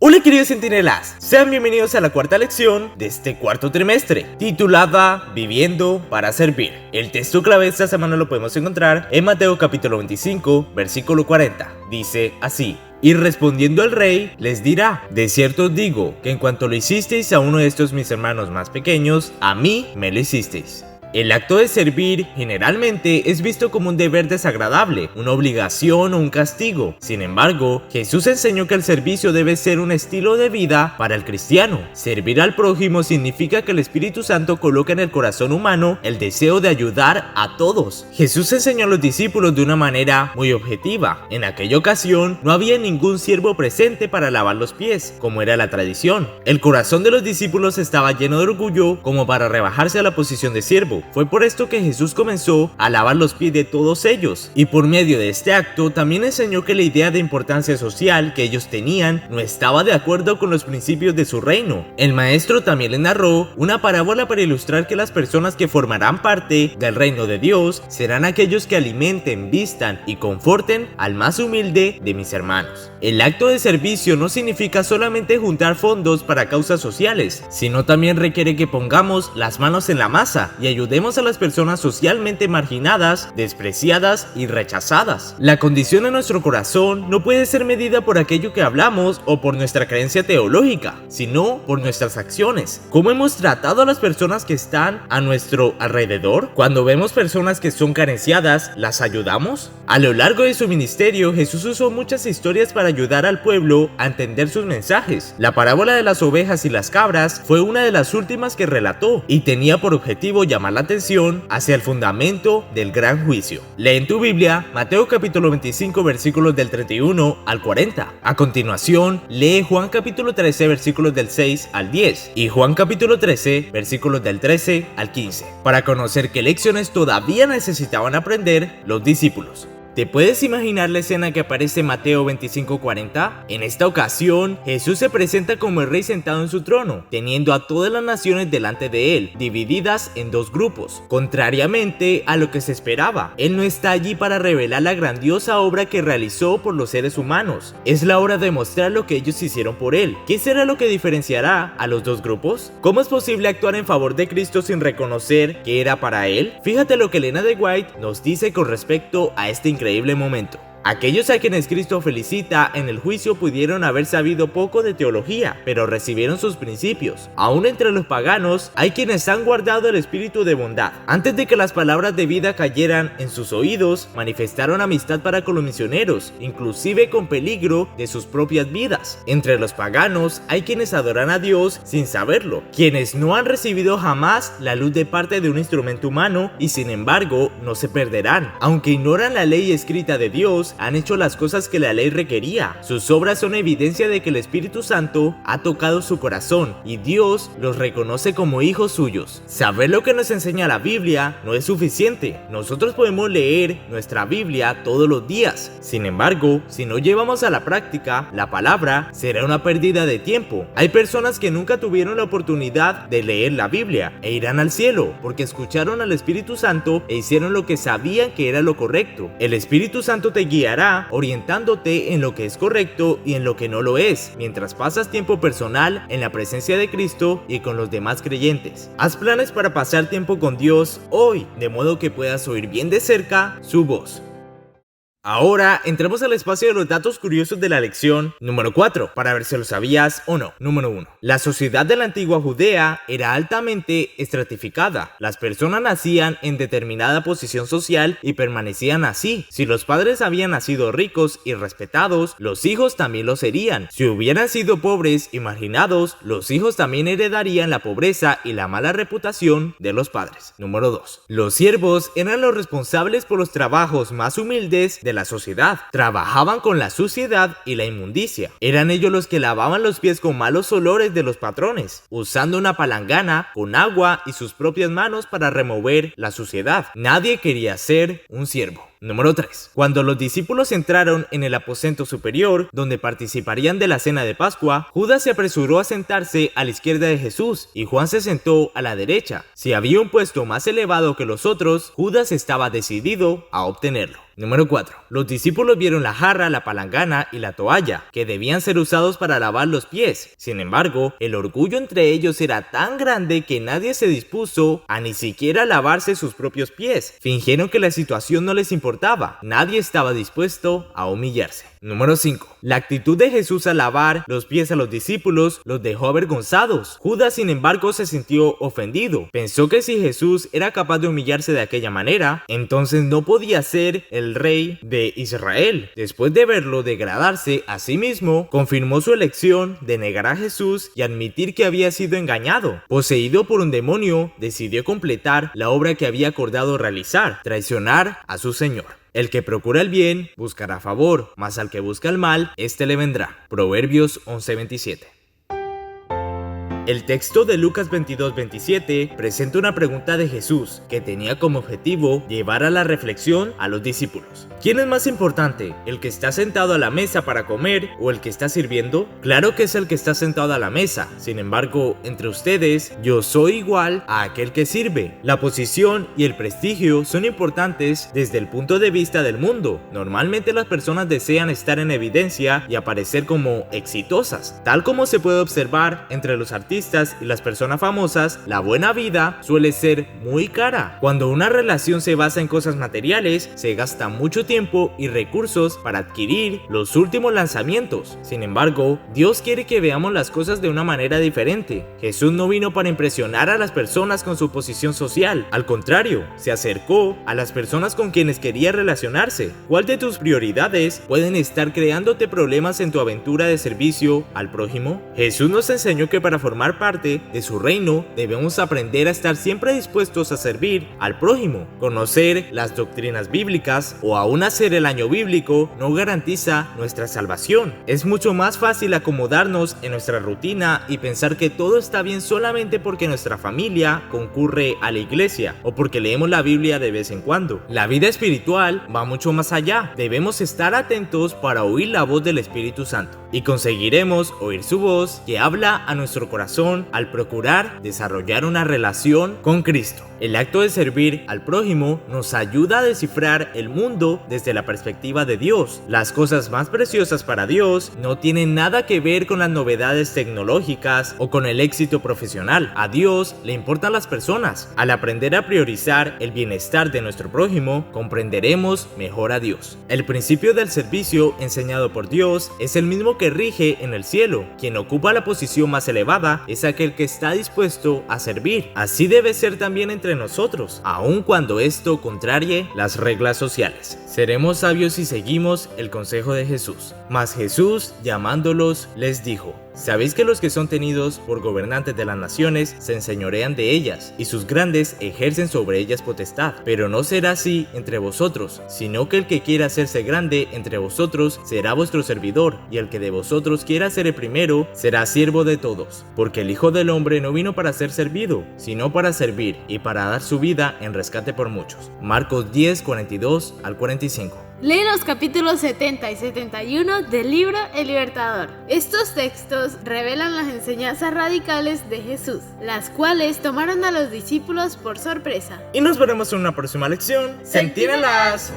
Hola queridos centinelas, sean bienvenidos a la cuarta lección de este cuarto trimestre, titulada Viviendo para Servir. El texto clave de esta semana lo podemos encontrar en Mateo capítulo 25, versículo 40. Dice así: y respondiendo el rey, les dirá: de cierto os digo, que en cuanto lo hicisteis a uno de estos mis hermanos más pequeños, a mí me lo hicisteis. El acto de servir generalmente es visto como un deber desagradable, una obligación o un castigo. Sin embargo, Jesús enseñó que el servicio debe ser un estilo de vida para el cristiano. Servir al prójimo significa que el Espíritu Santo coloca en el corazón humano el deseo de ayudar a todos. Jesús enseñó a los discípulos de una manera muy objetiva. En aquella ocasión no había ningún siervo presente para lavar los pies, como era la tradición. El corazón de los discípulos estaba lleno de orgullo como para rebajarse a la posición de siervo. Fue por esto que Jesús comenzó a lavar los pies de todos ellos, y por medio de este acto también enseñó que la idea de importancia social que ellos tenían no estaba de acuerdo con los principios de su reino. El maestro también les narró una parábola para ilustrar que las personas que formarán parte del reino de Dios serán aquellos que alimenten, vistan y conforten al más humilde de mis hermanos. El acto de servicio no significa solamente juntar fondos para causas sociales, sino también requiere que pongamos las manos en la masa y ayudemos a las personas socialmente marginadas, despreciadas y rechazadas. La condición de nuestro corazón no puede ser medida por aquello que hablamos o por nuestra creencia teológica, sino por nuestras acciones. ¿Cómo hemos tratado a las personas que están a nuestro alrededor? Cuando vemos personas que son carenciadas, ¿las ayudamos? A lo largo de su ministerio, Jesús usó muchas historias para ayudar al pueblo a entender sus mensajes. La parábola de las ovejas y las cabras fue una de las últimas que relató y tenía por objetivo llamar la atención hacia el fundamento del gran juicio. Lee en tu Biblia Mateo capítulo 25 versículos del 31 al 40. A continuación, lee Juan capítulo 13 versículos del 6 al 10 y Juan capítulo 13 versículos del 13 al 15 para conocer qué lecciones todavía necesitaban aprender los discípulos. ¿Te puedes imaginar la escena que aparece en Mateo 25:40? En esta ocasión, Jesús se presenta como el rey sentado en su trono, teniendo a todas las naciones delante de él, divididas en dos grupos. Contrariamente a lo que se esperaba, él no está allí para revelar la grandiosa obra que realizó por los seres humanos. Es la hora de mostrar lo que ellos hicieron por él. ¿Qué será lo que diferenciará a los dos grupos? ¿Cómo es posible actuar en favor de Cristo sin reconocer que era para él? Fíjate lo que Elena de White nos dice con respecto a este increíble momento. Aquellos a quienes Cristo felicita en el juicio pudieron haber sabido poco de teología, pero recibieron sus principios. Aún entre los paganos hay quienes han guardado el espíritu de bondad. Antes de que las palabras de vida cayeran en sus oídos, manifestaron amistad para con los misioneros, inclusive con peligro de sus propias vidas. Entre los paganos hay quienes adoran a Dios sin saberlo, quienes no han recibido jamás la luz de parte de un instrumento humano y sin embargo no se perderán. Aunque ignoran la ley escrita de Dios, han hecho las cosas que la ley requería. Sus obras son evidencia de que el Espíritu Santo ha tocado su corazón y Dios los reconoce como hijos suyos. Saber lo que nos enseña la Biblia no es suficiente. Nosotros podemos leer nuestra Biblia todos los días. Sin embargo, si no llevamos a la práctica la palabra, será una pérdida de tiempo. Hay personas que nunca tuvieron la oportunidad de leer la Biblia e irán al cielo porque escucharon al Espíritu Santo e hicieron lo que sabían que era lo correcto. El Espíritu Santo te guiará orientándote en lo que es correcto y en lo que no lo es, mientras pasas tiempo personal en la presencia de Cristo y con los demás creyentes. Haz planes para pasar tiempo con Dios hoy, de modo que puedas oír bien de cerca su voz. Ahora entremos al espacio de los datos curiosos de la lección número 4, para ver si lo sabías o no. Número 1. La sociedad de la antigua Judea era altamente estratificada. Las personas nacían en determinada posición social y permanecían así. Si los padres habían nacido ricos y respetados, los hijos también lo serían. Si hubieran sido pobres y marginados, los hijos también heredarían la pobreza y la mala reputación de los padres. Número 2. Los siervos eran los responsables por los trabajos más humildes de la sociedad. Trabajaban con la suciedad y la inmundicia. Eran ellos los que lavaban los pies con malos olores de los patrones, usando una palangana con agua y sus propias manos para remover la suciedad. Nadie quería ser un siervo. Número 3. Cuando los discípulos entraron en el aposento superior, donde participarían de la cena de Pascua, Judas se apresuró a sentarse a la izquierda de Jesús y Juan se sentó a la derecha. Si había un puesto más elevado que los otros, Judas estaba decidido a obtenerlo. Número 4. Los discípulos vieron la jarra, la palangana y la toalla, que debían ser usados para lavar los pies. Sin embargo, el orgullo entre ellos era tan grande que nadie se dispuso a ni siquiera lavarse sus propios pies. Fingieron que la situación no les importaba. Nadie estaba dispuesto a humillarse. Número 5. La actitud de Jesús al lavar los pies a los discípulos los dejó avergonzados. Judas, sin embargo, se sintió ofendido. Pensó que si Jesús era capaz de humillarse de aquella manera, entonces no podía ser el rey de Israel. Después de verlo degradarse a sí mismo, confirmó su elección de negar a Jesús y admitir que había sido engañado. Poseído por un demonio, decidió completar la obra que había acordado realizar: traicionar a su Señor. El que procura el bien buscará favor, mas al que busca el mal, éste le vendrá. Proverbios 11:27. El texto de Lucas 22:27 presenta una pregunta de Jesús que tenía como objetivo llevar a la reflexión a los discípulos. ¿Quién es más importante, el que está sentado a la mesa para comer o el que está sirviendo? Claro que es el que está sentado a la mesa. Sin embargo, entre ustedes, yo soy igual a aquel que sirve. La posición y el prestigio son importantes desde el punto de vista del mundo. Normalmente las personas desean estar en evidencia y aparecer como exitosas. Tal como se puede observar entre los artistas y las personas famosas, la buena vida suele ser muy cara. Cuando una relación se basa en cosas materiales, se gasta mucho tiempo y recursos para adquirir los últimos lanzamientos. Sin embargo, Dios quiere que veamos las cosas de una manera diferente. Jesús no vino para impresionar a las personas con su posición social. Al contrario, se acercó a las personas con quienes quería relacionarse. ¿Cuál de tus prioridades pueden estar creándote problemas en tu aventura de servicio al prójimo? Jesús nos enseñó que para formar parte de su reino debemos aprender a estar siempre dispuestos a servir al prójimo. Conocer las doctrinas bíblicas o aún hacer el año bíblico no garantiza nuestra salvación. Es mucho más fácil acomodarnos en nuestra rutina y pensar que todo está bien solamente porque nuestra familia concurre a la iglesia o porque leemos la Biblia de vez en cuando. La vida espiritual va mucho más allá. Debemos estar atentos para oír la voz del Espíritu Santo y conseguiremos oír su voz que habla a nuestro corazón al procurar desarrollar una relación con Cristo. El acto de servir al prójimo nos ayuda a descifrar el mundo desde la perspectiva de Dios. Las cosas más preciosas para Dios no tienen nada que ver con las novedades tecnológicas o con el éxito profesional. A Dios le importan las personas. Al aprender a priorizar el bienestar de nuestro prójimo, comprenderemos mejor a Dios. El principio del servicio enseñado por Dios es el mismo que rige en el cielo. Quien ocupa la posición más elevada es aquel que está dispuesto a servir. Así debe ser también entre nosotros, aun cuando esto contrarie las reglas sociales. Seremos sabios si seguimos el consejo de Jesús. Mas Jesús, llamándolos, les dijo: ¿Sabéis que los que son tenidos por gobernantes de las naciones se enseñorean de ellas, y sus grandes ejercen sobre ellas potestad? Pero no será así entre vosotros, sino que el que quiera hacerse grande entre vosotros será vuestro servidor, y el que de vosotros quiera ser el primero será siervo de todos. Porque el Hijo del Hombre no vino para ser servido, sino para servir y para dar su vida en rescate por muchos. Marcos 10, 42 al 45. Lee los capítulos 70 y 71 del libro El Libertador. Estos textos revelan las enseñanzas radicales de Jesús, las cuales tomaron a los discípulos por sorpresa. Y nos veremos en una próxima lección. ¡Sentínelas!